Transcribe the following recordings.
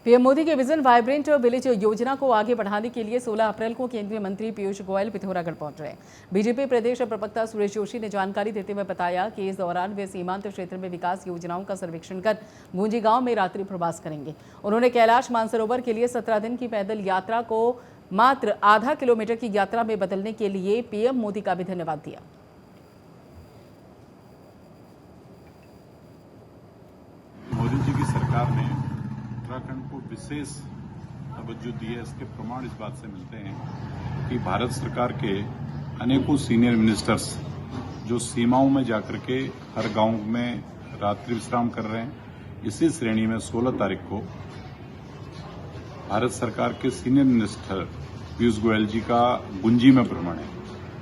PM Modi के vision vibrant village योजना को आगे बढ़ाने के लिए 16 अप्रैल को केंद्रीय मंत्री पीयूष गोयल पिथौरागढ़ पहुंच रहे हैं। बीजेपी प्रदेश प्रवक्ता सुरेश जोशी ने जानकारी देते हुए बताया कि इस दौरान वे सीमांत क्षेत्र में विकास योजनाओं का सर्वेक्षण कर गूंजी गांव में रात्रि प्रवास करेंगे। उन्होंने कैलाश मानसरोवर के लिए 17 दिन की पैदल यात्रा को मात्र आधा किलोमीटर की यात्रा में बदलने के लिए पीएम मोदी का भी धन्यवाद दिया। मोदी जी की सरकार ने उत्तराखंड को विशेष तवज्जो दी है। इसके प्रमाण इस बात से मिलते हैं कि भारत सरकार के अनेकों सीनियर मिनिस्टर्स जो सीमाओं में जाकर के हर गांव में रात्रि विश्राम कर रहे हैं। इसी श्रेणी में 16 तारीख को भारत सरकार के सीनियर मिनिस्टर पीयूष गोयल जी का गुंजी में भ्रमण है,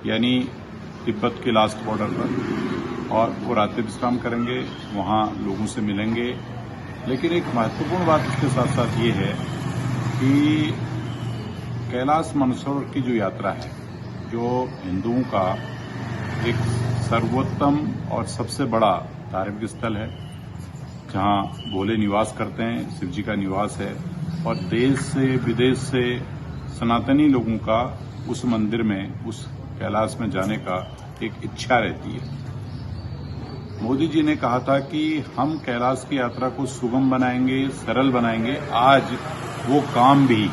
यानी तिब्बत के लास्ट बॉर्डर पर, और वो रात्रि विश्राम करेंगे, वहां लोगों से मिलेंगे। लेकिन एक महत्वपूर्ण बात इसके साथ साथ ये है कि कैलाश मानसरोवर की जो यात्रा है, जो हिंदुओं का एक सर्वोत्तम और सबसे बड़ा धार्मिक स्थल है, जहां भोले निवास करते हैं, शिव जी का निवास है, और देश से विदेश से सनातनी लोगों का उस मंदिर में, उस कैलाश में जाने का एक इच्छा रहती है। मोदी जी ने कहा था कि हम कैलाश की यात्रा को सुगम बनाएंगे, सरल बनाएंगे। आज वो काम भी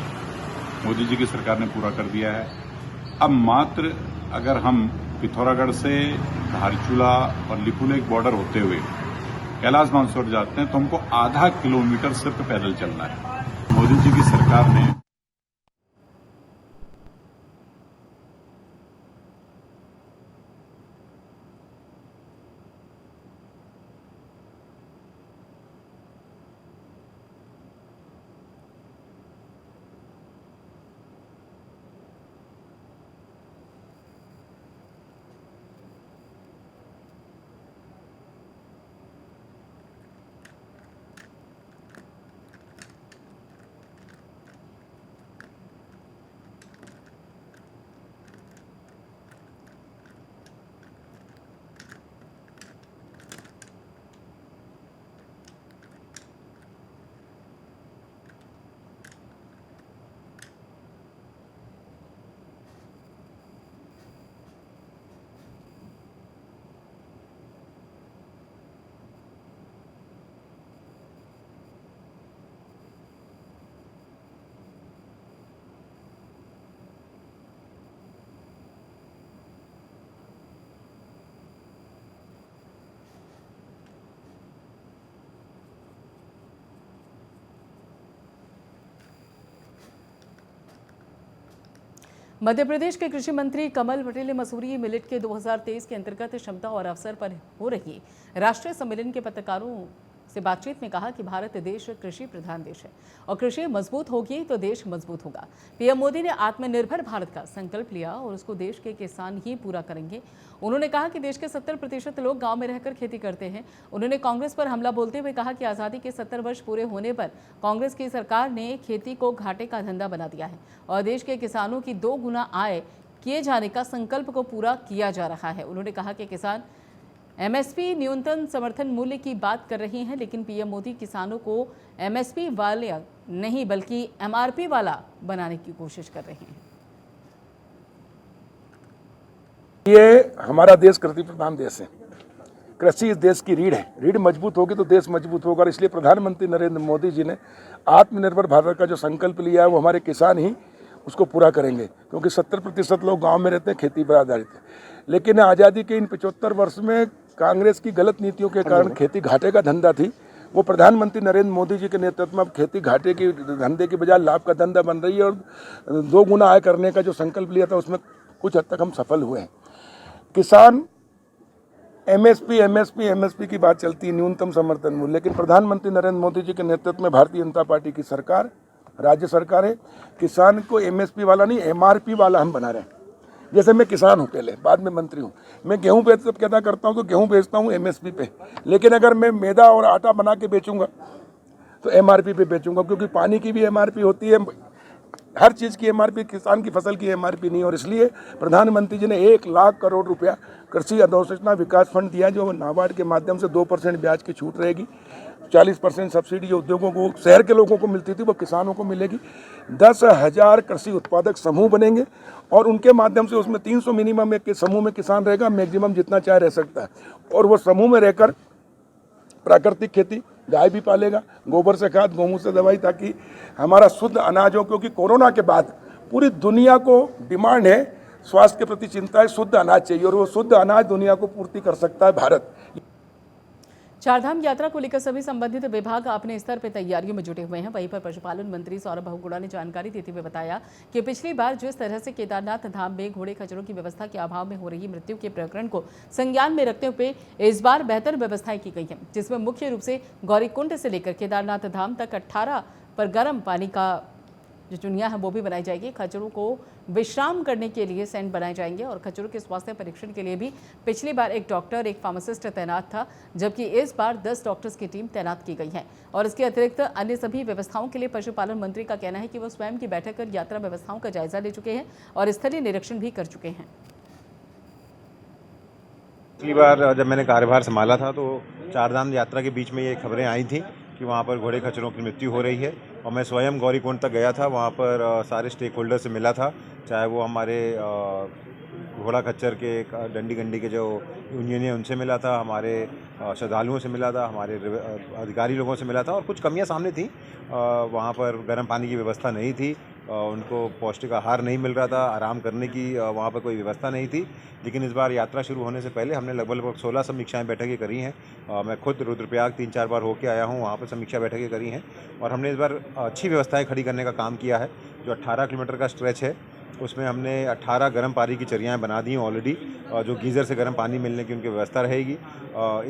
मोदी जी की सरकार ने पूरा कर दिया है। अब मात्र अगर हम पिथौरागढ़ से धारचूला और लिपुलेख बॉर्डर होते हुए कैलाश मानसरोवर जाते हैं तो हमको आधा किलोमीटर सिर्फ पैदल चलना है। मोदी जी की सरकार ने मध्य प्रदेश के कृषि मंत्री कमल पटेल ने मसूरी मिलेट के 2023 के अंतर्गत क्षमता और अवसर पर हो रही राष्ट्रीय सम्मेलन के पत्रकारों से बातचीत में कहा कि भारत देश कृषि प्रधान देश है और कृषि मजबूत होगी तो देश मजबूत होगा। पीएम मोदी ने आत्मनिर्भर भारत का संकल्प लिया और उसको देश के किसान ही पूरा करेंगे। उन्होंने कहा कि देश के 70% लोग गांव में रहकर खेती करते हैं। उन्होंने कांग्रेस पर हमला बोलते हुए कहा कि आज़ादी के 70 वर्ष पूरे होने पर कांग्रेस की सरकार ने खेती को घाटे का धंधा बना दिया है और देश के किसानों की 2 गुना आय किए जाने का संकल्प को पूरा किया जा रहा है। उन्होंने कहा कि किसान एमएसपी न्यूनतम समर्थन मूल्य की बात कर रही हैं, लेकिन पीएम मोदी किसानों को एमएसपी वाले नहीं बल्कि एमआरपी वाला बनाने की कोशिश कर रहे हैं। ये हमारा देश कृषि प्रधान देश है। कृषि इस देश की रीढ़ है। रीढ़ मजबूत होगी तो देश मजबूत होगा, और इसलिए प्रधानमंत्री नरेंद्र मोदी जी ने आत्मनिर्भर भारत का जो संकल्प लिया है वो हमारे किसान ही उसको पूरा करेंगे, क्योंकि 70% लोग गांव में रहते हैं, खेती पर आधारित है। लेकिन आज़ादी के इन 75 वर्ष में कांग्रेस की गलत नीतियों के कारण खेती घाटे का धंधा थी। वो प्रधानमंत्री नरेंद्र मोदी जी के नेतृत्व में अब खेती घाटे की धंधे के बजाय लाभ का धंधा बन रही है, और 2 गुना आय करने का जो संकल्प लिया था उसमें कुछ हद तक हम सफल हुए हैं। किसान एमएसपी की बात चलती है, न्यूनतम समर्थन मूल्य, लेकिन प्रधानमंत्री नरेंद्र मोदी जी के नेतृत्व में भारतीय जनता पार्टी की सरकार, राज्य सरकार है, किसान को एमएसपी वाला नहीं एमआरपी वाला हम बना रहे हैं। जैसे मैं किसान हूँ, पहले बाद में मंत्री हूँ, मैं गेहूँ पे जब क्या करता हूँ तो गेहूँ बेचता हूँ एमएसपी पे, लेकिन अगर मैं मैदा और आटा बना के बेचूंगा तो एमआरपी पे बेचूंगा, क्योंकि पानी की भी एमआरपी होती है, हर चीज़ की एमआरपी, किसान की फसल की एमआरपी नहीं। और इसलिए प्रधानमंत्री जी ने 1 लाख करोड़ रुपया कृषि अधोसंरचना विकास फंड दिया, जो नाबार्ड के माध्यम से 2% ब्याज की छूट रहेगी। 40% सब्सिडी जो उद्योगों को, शहर के लोगों को मिलती थी, वो किसानों को मिलेगी। 10,000 कृषि उत्पादक समूह बनेंगे और उनके माध्यम से उसमें 300 मिनिमम एक समूह में किसान रहेगा, मैक्सिमम जितना चाहे रह सकता है। और वो समूह में रहकर प्राकृतिक खेती, गाय भी पालेगा, गोबर से खाद, गोमूत्र से दवाई, ताकि हमारा शुद्ध अनाज हो। क्योंकि कोरोना के बाद पूरी दुनिया को डिमांड है, स्वास्थ्य के प्रति चिंता है, शुद्ध अनाज चाहिए, और वो शुद्ध अनाज दुनिया को पूर्ति कर सकता है भारत। चारधाम यात्रा को लेकर सभी संबंधित विभाग अपने स्तर पर तैयारियों में जुटे हुए हैं। वहीं पर पशुपालन मंत्री सौरभ बहुगुणा ने जानकारी देते हुए बताया कि पिछली बार जिस तरह से केदारनाथ धाम में घोड़े खच्चरों की व्यवस्था के अभाव में हो रही मृत्यु के प्रकरण को संज्ञान में रखते हुए इस बार बेहतर व्यवस्थाएं की गई हैं, जिसमें मुख्य रूप से गौरीकुंड से लेकर केदारनाथ धाम तक 18 पर गर्म पानी का जो चुनिया है वो भी बनाई जाएगी। खच्चरों को विश्राम करने के लिए सेंट बनाए जाएंगे और खच्चरों के स्वास्थ्य परीक्षण के लिए भी पिछली बार एक डॉक्टर, एक फार्मासिस्ट तैनात था, जबकि इस बार 10 डॉक्टर्स की टीम तैनात की गई है। और इसके अतिरिक्त अन्य सभी व्यवस्थाओं के लिए पशुपालन मंत्री का कहना है कि वो स्वयं की बैठक कर यात्रा व्यवस्थाओं का जायजा ले चुके हैं और स्थलीय निरीक्षण भी कर चुके हैं। पिछली बार जब मैंने कार्यभार संभाला था तो चारधाम यात्रा के बीच में ये खबरें आई थी कि वहाँ पर घोड़े खच्चरों की मृत्यु हो रही है, और मैं स्वयं गौरीकुंड तक गया था। वहाँ पर सारे स्टेक होल्डर से मिला था, चाहे वो हमारे घोड़ा खच्चर के डंडी गंडी के जो यूनियन है उनसे मिला था, हमारे श्रद्धालुओं से मिला था, हमारे अधिकारी लोगों से मिला था। और कुछ कमियां सामने थी। वहाँ पर गर्म पानी की व्यवस्था नहीं थी, उनको पौष्टिक आहार नहीं मिल रहा था, आराम करने की वहाँ पर कोई व्यवस्था नहीं थी। लेकिन इस बार यात्रा शुरू होने से पहले हमने लगभग 16 समीक्षाएं बैठकें करी हैं। मैं खुद रुद्रप्रयाग 3-4 बार होकर आया हूँ, वहाँ पर समीक्षा बैठकें करी हैं और हमने इस बार अच्छी व्यवस्थाएं खड़ी करने का काम किया है। जो 18 किलोमीटर का स्ट्रेच है उसमें हमने 18 गर्म पानी की चरियाएँ बना दी हैं ऑलरेडी, जो गीज़र से गर्म पानी मिलने की उनकी व्यवस्था रहेगी।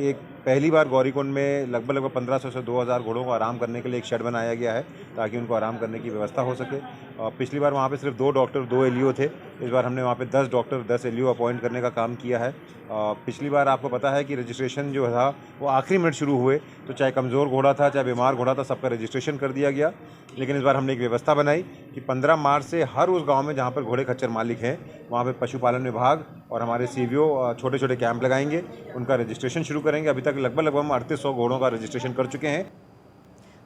एक पहली बार गौरीकुंड में लगभग 1500 से 2000 घोड़ों को आराम करने के लिए एक शेड बनाया गया है, ताकि उनको आराम करने की व्यवस्था हो सके। पिछली बार वहाँ पे सिर्फ 2 डॉक्टर 2 एलईओ थे, इस बार हमने वहाँ पे 10 डॉक्टर 10 एलईओ अपॉइंट करने का काम किया है। पिछली बार आपको पता है कि रजिस्ट्रेशन जो था वो आखिरी मिनट शुरू हुए, तो चाहे कमज़ोर घोड़ा था चाहे बीमार घोड़ा था, सबका रजिस्ट्रेशन कर दिया गया। लेकिन इस बार हमने एक व्यवस्था बनाई कि 15 मार्च से हर उस गांव में जहां पर घोड़े खच्चर मालिक हैं वहां पे पशुपालन विभाग और हमारे सीवीओ छोटे छोटे कैंप लगाएंगे, उनका रजिस्ट्रेशन शुरू करेंगे। अभी तक लगभग हम 3800 घोड़ों का रजिस्ट्रेशन कर चुके हैं।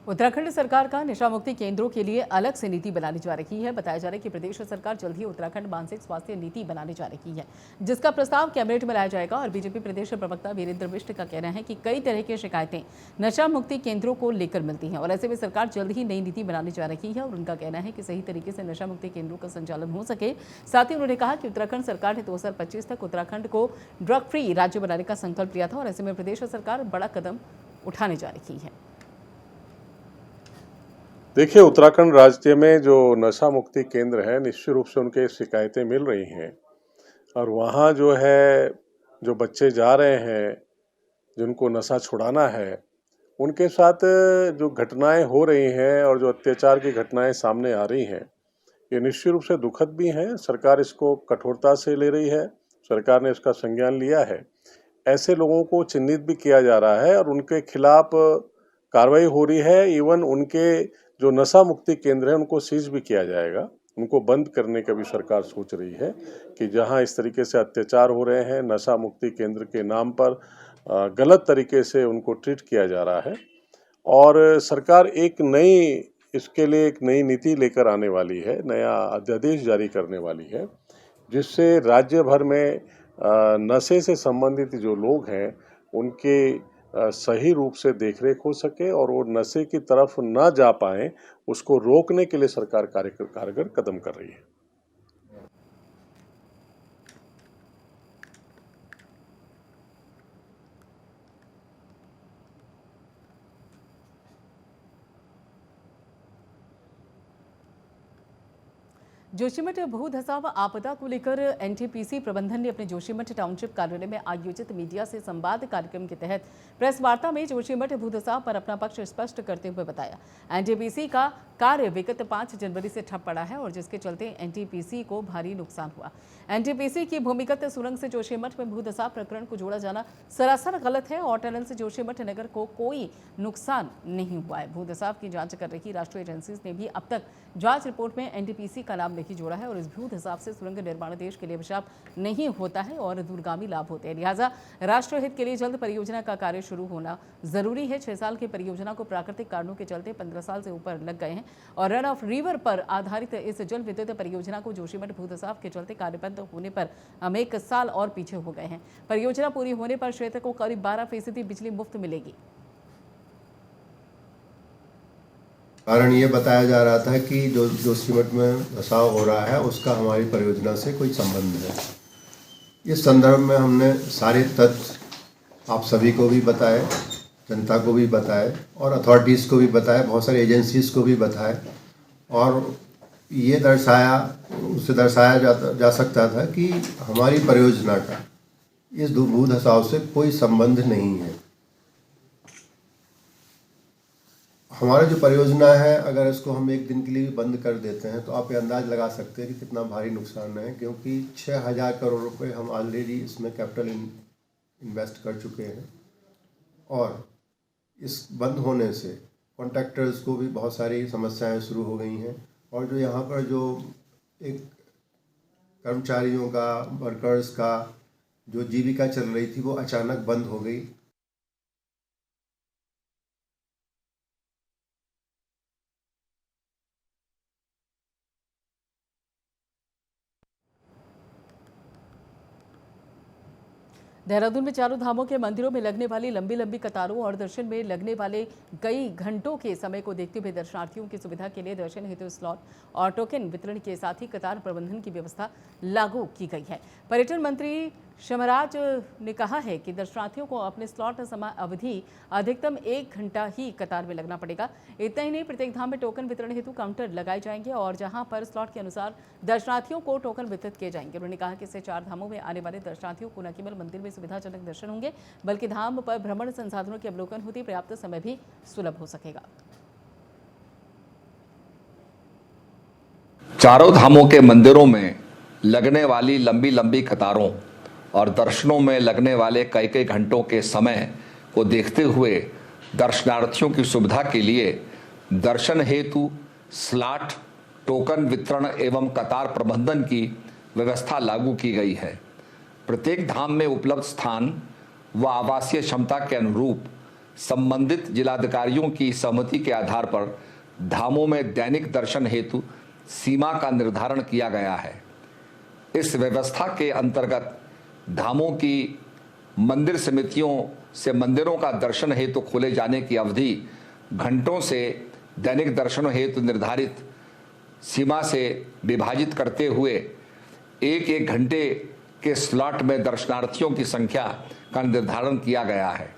उत्तराखंड सरकार का नशा मुक्ति केंद्रों के लिए अलग से नीति बनानी जा रही है। बताया जा रहा है कि प्रदेश सरकार जल्द ही उत्तराखंड मानसिक स्वास्थ्य नीति बनाने जा रही है, जिसका प्रस्ताव कैबिनेट में लाया जाएगा। और बीजेपी प्रदेश प्रवक्ता वीरेंद्र बिष्ट का कहना है कि कई तरह की शिकायतें नशा मुक्ति केंद्रों को लेकर मिलती हैं और ऐसे में सरकार जल्द ही नई नीति बनाने जा रही है। और उनका कहना है कि सही तरीके से नशा मुक्ति केंद्रों का संचालन हो सके। साथ ही उन्होंने कहा कि उत्तराखंड सरकार ने 2025 तक उत्तराखंड को ड्रग फ्री राज्य बनाने का संकल्प लिया था और ऐसे में प्रदेश सरकार बड़ा कदम उठाने जा रही है। देखिए, उत्तराखंड राज्य में जो नशा मुक्ति केंद्र है, निश्चित रूप से उनके शिकायतें मिल रही हैं और वहाँ जो है जो बच्चे जा रहे हैं जिनको नशा छुड़ाना है, उनके साथ जो घटनाएं हो रही हैं और जो अत्याचार की घटनाएं सामने आ रही हैं, ये निश्चित रूप से दुखद भी हैं। सरकार इसको कठोरता से ले रही है, सरकार ने इसका संज्ञान लिया है। ऐसे लोगों को चिन्हित भी किया जा रहा है और उनके खिलाफ कार्रवाई हो रही है। इवन उनके जो नशा मुक्ति केंद्र है उनको सीज भी किया जाएगा। उनको बंद करने का भी सरकार सोच रही है कि जहां इस तरीके से अत्याचार हो रहे हैं, नशा मुक्ति केंद्र के नाम पर गलत तरीके से उनको ट्रीट किया जा रहा है। और सरकार इसके लिए एक नई नीति लेकर आने वाली है, नया अध्यादेश जारी करने वाली है, जिससे राज्य भर में नशे से संबंधित जो लोग हैं उनके सही रूप से देखरेख हो सके और वो नशे की तरफ ना जा पाए, उसको रोकने के लिए सरकार कारगर कदम कर रही है। जोशीमठ भू धसाव आपदा को लेकर एनटीपीसी प्रबंधन ने अपने जोशीमठ टाउनशिप कार्यालय में आयोजित मीडिया से संवाद कार्यक्रम के तहत प्रेस वार्ता में जोशीमठ भू धसाव पर अपना पक्ष स्पष्ट करते हुए बताया। एनटीपीसी का कार्य विगत 5 जनवरी से ठप पड़ा है और जिसके चलते एनटीपीसी को भारी नुकसान हुआ। एनटीपीसी की भूमिगत सुरंग से जोशीमठ में भूधसाव प्रकरण को जोड़ा जाना सरासर गलत है और टनल से जोशीमठ नगर को कोई नुकसान नहीं हुआ है। भूधसाव की जांच कर रही राष्ट्रीय एजेंसीज ने भी अब तक जांच रिपोर्ट में एनटीपीसी का नाम नहीं जोड़ा है और इस भूधसाव से सुरंग निर्माण देश के लिए अभिशाप नहीं होता है और दूरगामी लाभ होते हैं। लिहाजा राष्ट्र हित के लिए जल्द परियोजना का कार्य शुरू होना जरूरी है। 6 साल की परियोजना को प्राकृतिक कारणों के चलते 15 साल से ऊपर लग गए हैं और रन ऑफ रिवर पर आधारित इस जल विद्युत परियोजना को जोशीमठ भूधसाव के चलते कार्यबंद होने पर हम 1 साल और पीछे हो गए हैं। परियोजना पूरी होने पर क्षेत्र को करीब 12% बिजली मुफ्त मिलेगी। कारण ये बताया जा रहा था कि जो जोशीमठ में धसाव हो रहा है उसका हमारी परियोजना से कोई संबंध है। इस संदर्भ में हमने सारे तथ्य आप सभी को भी बताए, जनता को भी बताए और अथॉरिटीज़ को भी बताए, बहुत सारे एजेंसीज़ को भी बताए और ये दर्शाया जा सकता था कि हमारी परियोजना का इस भू धसाव से कोई संबंध नहीं है। हमारा जो परियोजना है, अगर इसको हम 1 दिन के लिए भी बंद कर देते हैं तो आप ये अंदाज लगा सकते हैं कि कितना भारी नुकसान है, क्योंकि 6,000 करोड़ रुपए हम ऑलरेडी इसमें कैपिटल इन्वेस्ट कर चुके हैं और इस बंद होने से कॉन्ट्रैक्टर्स को भी बहुत सारी समस्याएं शुरू हो गई हैं और जो यहाँ पर जो एक कर्मचारियों का, वर्कर्स का जो जीविका चल रही थी वो अचानक बंद हो गई। देहरादून में चारों धामों के मंदिरों में लगने वाली लंबी लंबी कतारों और दर्शन में लगने वाले कई घंटों के समय को देखते हुए दर्शनार्थियों की सुविधा के लिए दर्शन हेतु स्लॉट और टोकन वितरण के साथ ही कतार प्रबंधन की व्यवस्था लागू की गई है। पर्यटन मंत्री शमराज ने कहा है कि दर्शनार्थियों को अपने स्लॉट समय अवधि अधिकतम 1 घंटा ही कतार में लगना पड़ेगा। इतना ही नहीं, प्रत्येक धाम में टोकन वितरण हेतु काउंटर लगाए जाएंगे और जहां पर स्लॉट के अनुसार दर्शनार्थियों को टोकन वितरित किए जाएंगे। उन्होंने कहा कि इससे 4 धामों में आने वाले दर्शनार्थियों को न केवल मंदिर में सुविधाजनक दर्शन होंगे बल्कि धाम पर भ्रमण संसाधनों के अवलोकन होते पर्याप्त समय भी सुलभ हो सकेगा। चारों धामों के मंदिरों में लगने वाली लंबी लंबी कतारों और दर्शनों में लगने वाले कई कई घंटों के समय को देखते हुए दर्शनार्थियों की सुविधा के लिए दर्शन हेतु स्लॉट, टोकन वितरण एवं कतार प्रबंधन की व्यवस्था लागू की गई है। प्रत्येक धाम में उपलब्ध स्थान व आवासीय क्षमता के अनुरूप संबंधित जिलाधिकारियों की सहमति के आधार पर धामों में दैनिक दर्शन हेतु सीमा का निर्धारण किया गया है। इस व्यवस्था के अंतर्गत धामों की मंदिर समितियों से मंदिरों का दर्शन हेतु खोले जाने की अवधि घंटों से दैनिक दर्शनों हेतु निर्धारित सीमा से विभाजित करते हुए 1-1 घंटे के स्लॉट में दर्शनार्थियों की संख्या का निर्धारण किया गया है।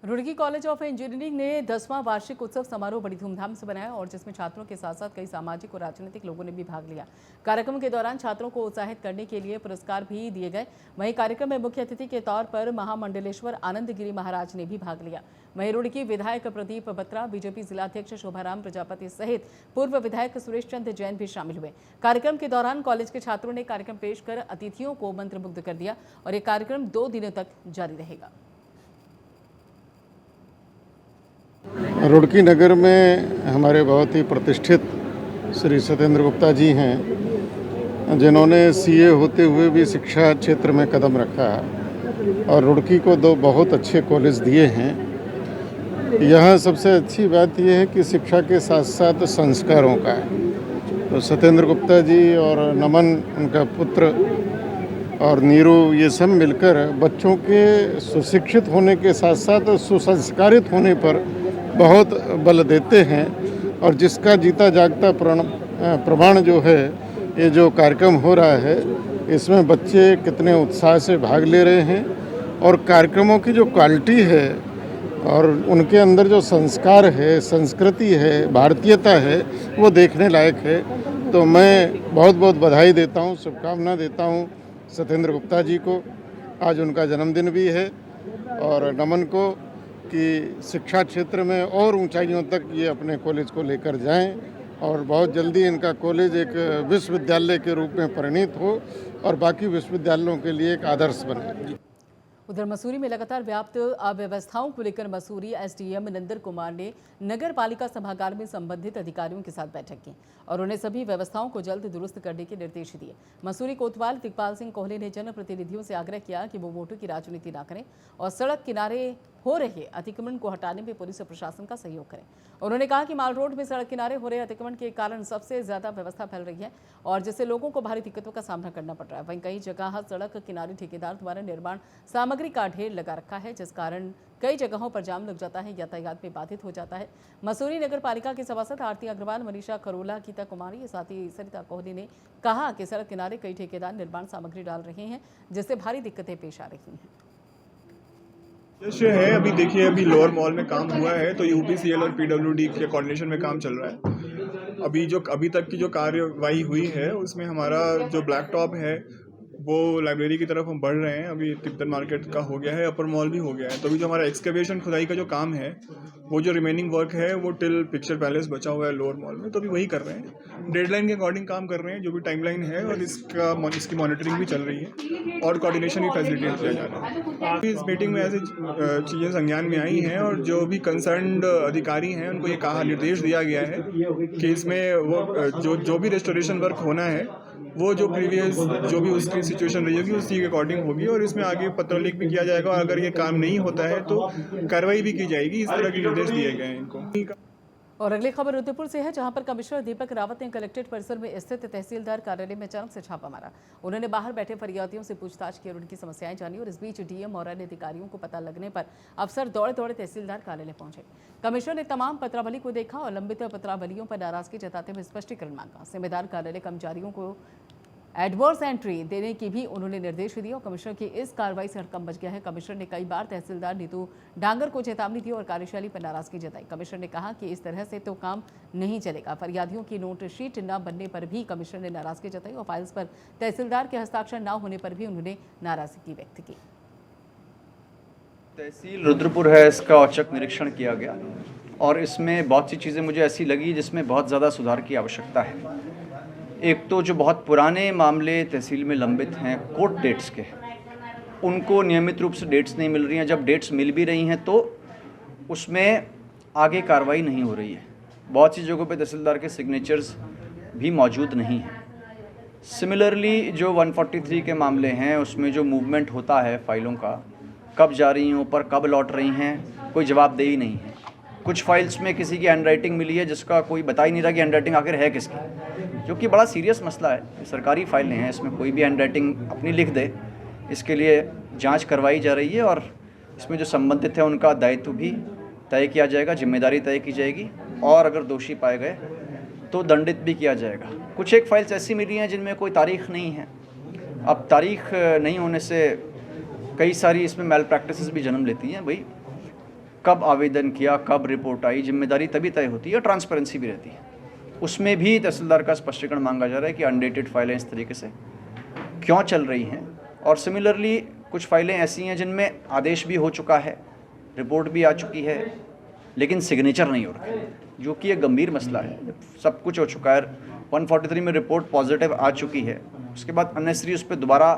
रुड़की कॉलेज ऑफ इंजीनियरिंग ने 10वां वार्षिक उत्सव समारोह बड़ी धूमधाम से बनाया और जिसमें छात्रों के साथ साथ कई सामाजिक और राजनीतिक लोगों ने भी भाग लिया। कार्यक्रम के दौरान छात्रों को उत्साहित करने के लिए पुरस्कार भी दिए गए। वहीं कार्यक्रम में मुख्य अतिथि के तौर पर महामंडलेश्वर आनंद गिरी महाराज ने भी भाग लिया। वहीं रुड़की विधायक प्रदीप बत्रा, बीजेपी जिलाध्यक्ष शोभाराम प्रजापति सहित पूर्व विधायक सुरेश चंद्र जैन भी शामिल हुए। कार्यक्रम के दौरान कॉलेज के छात्रों ने कार्यक्रम पेश कर अतिथियों को मंत्रमुग्ध कर दिया और ये कार्यक्रम 2 दिनों तक जारी रहेगा। रुड़की नगर में हमारे बहुत ही प्रतिष्ठित श्री सत्येंद्र गुप्ता जी हैं, जिन्होंने सीए होते हुए भी शिक्षा क्षेत्र में कदम रखा है और रुड़की को 2 बहुत अच्छे कॉलेज दिए हैं। यहाँ सबसे अच्छी बात यह है कि शिक्षा के साथ साथ संस्कारों का है। तो सत्येंद्र गुप्ता जी और नमन उनका पुत्र और नीरू ये सब मिलकर बच्चों के सुशिक्षित होने के साथ साथ सुसंस्कारित होने पर बहुत बल देते हैं और जिसका जीता जागता प्रमाण जो है ये जो कार्यक्रम हो रहा है, इसमें बच्चे कितने उत्साह से भाग ले रहे हैं और कार्यक्रमों की जो क्वालिटी है और उनके अंदर जो संस्कार है, संस्कृति है, भारतीयता है, वो देखने लायक है। तो मैं बहुत बहुत बधाई देता हूँ, शुभकामना देता हूँ सत्येंद्र गुप्ता जी को। आज उनका जन्मदिन भी है और नमन को कि शिक्षा क्षेत्र में और ऊंचाइयों तक ये अपने कॉलेज को लेकर जाएं और बहुत जल्दी इनका कॉलेज एक विश्वविद्यालय के रूप में परिणित हो और बाकी विश्वविद्यालयों के लिए एक आदर्श बने। उधर मसूरी में लगातार व्याप्त अव्यवस्थाओं को लेकर मसूरी एसडीएम नंदन कुमार ने नगर पालिका सभागार में संबंधित अधिकारियों के साथ बैठक की और उन्हें सभी व्यवस्थाओं को जल्द दुरुस्त करने के निर्देश दिए। मसूरी कोतवाल दिग्पाल सिंह कोहली ने जनप्रतिनिधियों से आग्रह किया कि वो वोटों की राजनीति न करें और सड़क किनारे हो रहे अतिक्रमण को हटाने में पुलिस और प्रशासन का सहयोग करें। उन्होंने कहा कि माल रोड में सड़क किनारे हो रहे अतिक्रमण के कारण सबसे ज्यादा व्यवस्था फैल रही है और जिससे लोगों को भारी दिक्कतों का सामना करना पड़ रहा है। वहीं कई जगह सड़क किनारे ठेकेदार द्वारा निर्माण सामग्री का ढेर लगा रखा है, जिस कारण कई जगहों पर जाम लग जाता है, यातायात में बाधित हो जाता है। मसूरी नगर पालिका के सभासद आरती अग्रवाल, मनीषा खरोला, गीता कुमारी के साथ ही सरिता कोहली ने कहा कि सड़क किनारे कई ठेकेदार निर्माण सामग्री डाल रहे हैं, जिससे भारी दिक्कतें पेश आ रही हैं। उद्देश्य है, अभी देखिए, अभी लोअर मॉल में काम हुआ है तो यूपीसीएल और पीडब्ल्यूडी के कोऑर्डिनेशन में काम चल रहा है। अभी तक की जो कार्यवाही हुई है उसमें हमारा जो ब्लैक टॉप है वो लाइब्रेरी की तरफ हम बढ़ रहे हैं। अभी तिब्बतन मार्केट का हो गया है, अपर मॉल भी हो गया है। तो अभी जो हमारा एक्सकेवेशन खुदाई का जो काम है वो जो रिमेनिंग वर्क है वो टिल पिक्चर पैलेस बचा हुआ है लोअर मॉल में, तो अभी वही कर रहे हैं। डेडलाइन के अकॉर्डिंग काम कर रहे हैं, जो भी टाइमलाइन है, और इसकी मॉनिटरिंग भी चल रही है और कोऑर्डिनेशन भी फैसिलिटेट किया जा रहा है। इस मीटिंग में ऐसी चीज़ें संज्ञान में आई हैं और जो भी कंसर्न्ड अधिकारी हैं उनको ये निर्देश दिया गया है कि इसमें वो जो भी रेस्टोरेशन वर्क होना है वो जो प्रीवियस जो भी उसकी सिचुएशन रही होगी उसी के अकॉर्डिंग होगी और इसमें आगे पत्र लिख भी किया जाएगा और अगर ये काम नहीं होता है तो कार्रवाई भी की जाएगी। इस तरह के निर्देश दिए गए हैं इनको। और अगली खबर रुद्रपुर से है, जहां पर कमिश्नर दीपक रावत ने कलेक्ट्रेट परिसर में स्थित तहसीलदार कार्यालय में अचानक से छापा मारा। उन्होंने बाहर बैठे फरियादियों से पूछताछ की और उनकी समस्याएं जानी और इस बीच डीएम और अन्य अधिकारियों को पता लगने पर अफसर दौड़े दौड़े तहसीलदार कार्यालय पहुंचे। कमिश्नर ने तमाम पत्रावली को देखा और लंबित पत्रावलियों पर नाराजगी जताते हुए स्पष्टीकरण मांगा। जिम्मेदार कार्यालय कर्मचारियों को एडवर्स एंट्री देने की भी उन्होंने निर्देश दिए और कमिश्नर की इस कार्रवाई से हड़कंप मच गया है। कमिश्नर ने कई बार तहसीलदार नीतू डांगर को चेतावनी दी और कार्यशैली पर नाराजगी जताई। कमिश्नर ने कहा कि इस तरह से तो काम नहीं चलेगा। फरियादियों की नोट शीट न बनने पर भी कमिश्नर ने नाराजगी जताई और फाइल्स पर तहसीलदार के हस्ताक्षर न होने पर भी उन्होंने नाराजगी व्यक्त की। तहसील रुद्रपुर है, इसका औचक निरीक्षण किया गया और इसमें बहुत सी चीज़ें मुझे ऐसी लगी जिसमें बहुत ज़्यादा सुधार की आवश्यकता है। एक तो जो बहुत पुराने मामले तहसील में लंबित हैं कोर्ट डेट्स के, उनको नियमित रूप से डेट्स नहीं मिल रही हैं। जब डेट्स मिल भी रही हैं तो उसमें आगे कार्रवाई नहीं हो रही है। बहुत सी जगहों पे तहसीलदार के सिग्नेचर्स भी मौजूद नहीं हैं। सिमिलरली जो 143 के मामले हैं उसमें जो मूवमेंट होता है फाइलों का, कब जा रही हैं ऊपर, कब लौट रही हैं, कोई जवाबदेही नहीं है। कुछ फाइल्स में किसी की हैंडराइटिंग मिली है जिसका कोई बता ही नहीं रहा कि हैंडराइटिंग आखिर है किसकी, जो कि बड़ा सीरियस मसला है। सरकारी फाइलें हैं, इसमें कोई भी हैंडराइटिंग अपनी लिख दे, इसके लिए जांच करवाई जा रही है और इसमें जो संबंधित है उनका दायित्व भी तय किया जाएगा, जिम्मेदारी तय की जाएगी और अगर दोषी पाए गए तो दंडित भी किया जाएगा। कुछ एक फाइल्स ऐसी मिली हैं जिनमें कोई तारीख नहीं है। अब तारीख नहीं होने से कई सारी इसमें मैल प्रैक्टिसेस भी जन्म लेती हैं। भाई कब आवेदन किया, कब रिपोर्ट आई, जिम्मेदारी तभी तय होती है और ट्रांसपेरेंसी भी रहती है। उसमें भी तहसीलदार का स्पष्टीकरण मांगा जा रहा है कि अनडेटेड फाइलें इस तरीके से क्यों चल रही हैं। और सिमिलरली कुछ फाइलें ऐसी हैं जिनमें आदेश भी हो चुका है, रिपोर्ट भी आ चुकी है, लेकिन सिग्नेचर नहीं हो रहा, जो कि एक गंभीर मसला है। सब कुछ हो चुका है, 143 में रिपोर्ट पॉजिटिव आ चुकी है, उसके बाद अननेसेसरी उस पर दोबारा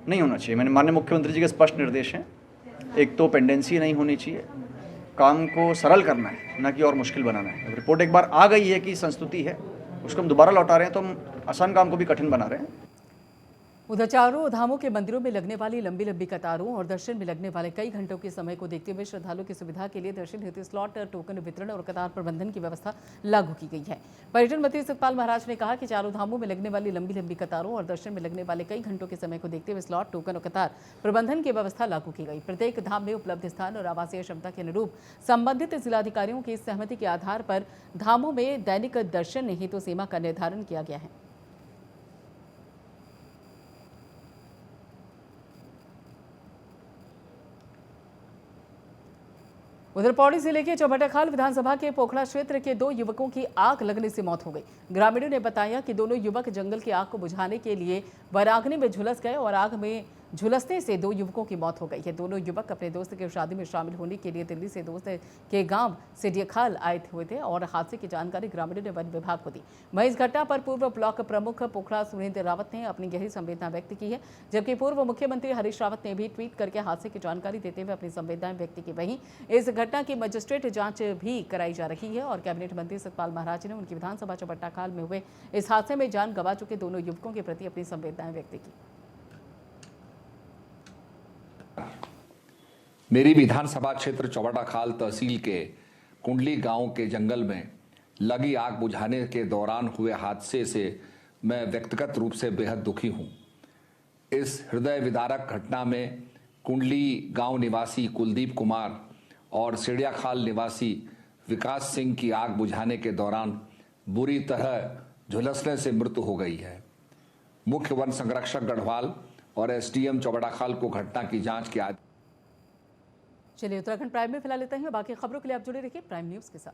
नहीं होना चाहिए। मैंने माननीय मुख्यमंत्री जी के स्पष्ट निर्देश हैं, एक तो पेंडेंसी नहीं होनी चाहिए, काम को सरल करना है, ना कि और मुश्किल बनाना है। रिपोर्ट एक बार आ गई है कि संस्तुति है, उसको हम दोबारा लौटा रहे हैं तो हम आसान काम को भी कठिन बना रहे हैं। उधर चारों धामों के मंदिरों में लगने वाली लंबी लंबी कतारों और दर्शन में लगने वाले कई घंटों के समय को देखते हुए श्रद्धालुओं की सुविधा के लिए दर्शन हेतु स्लॉट, टोकन वितरण और कतार प्रबंधन की व्यवस्था लागू की गई है। पर्यटन मंत्री सतपाल महाराज ने कहा कि चारों धामों में लगने वाली लंबी लंबी कतारों और दर्शन में लगने वाले कई घंटों के समय को देखते हुए स्लॉट, टोकन और कतार प्रबंधन की व्यवस्था लागू की गई। प्रत्येक धाम में उपलब्ध स्थान और आवासीय क्षमता के अनुरूप संबंधित जिलाधिकारियों की सहमति के आधार पर धामों में दैनिक दर्शन हेतु सीमा का निर्धारण किया गया है। उधर पौड़ी जिले के चौबटाखाल विधानसभा के पोखड़ा क्षेत्र के 2 युवकों की आग लगने से मौत हो गई। ग्रामीणों ने बताया कि दोनों युवक जंगल की आग को बुझाने के लिए वनाग्नि में झुलस गए और आग में झुलसने से 2 युवकों की मौत हो गई है। दोनों युवक अपने दोस्त की शादी में शामिल होने के लिए दिल्ली से दोस्त के गांव सिडियाखाल आए हुए थे और हादसे की जानकारी ग्रामीणों ने वन विभाग को दी। वहीं इस घटना पर पूर्व ब्लॉक प्रमुख पोखड़ा सुरेंद्र रावत ने अपनी गहरी संवेदना व्यक्त की है, जबकि पूर्व मुख्यमंत्री हरीश रावत ने भी ट्वीट करके हादसे की जानकारी देते हुए अपनी संवेदनाएं व्यक्त की। वहीं इस घटना की मजिस्ट्रेट जांच भी कराई जा रही है और कैबिनेट मंत्री सतपाल महाराज ने उनकी विधानसभा चौबटाखाल में हुए इस हादसे में जान गंवा चुके दोनों युवकों के प्रति अपनी संवेदनाएं व्यक्त की। मेरी विधानसभा क्षेत्र चौबटाखाल तहसील के कुंडली गांव के जंगल में लगी आग बुझाने के दौरान हुए हादसे से मैं व्यक्तिगत रूप से बेहद दुखी हूं। इस हृदय विदारक घटना में कुंडली गांव निवासी कुलदीप कुमार और सिडियाखाल निवासी विकास सिंह की आग बुझाने के दौरान बुरी तरह झुलसने से मृत्यु हो गई है। मुख्य वन संरक्षक गढ़वाल और एसडीएम चौबटाखाल को घटना की जांच के आदेश। चलिए उत्तराखंड प्राइम में फिलहाल लेते हैं। बाकी खबरों के लिए आप जुड़े रहिए प्राइम न्यूज के साथ।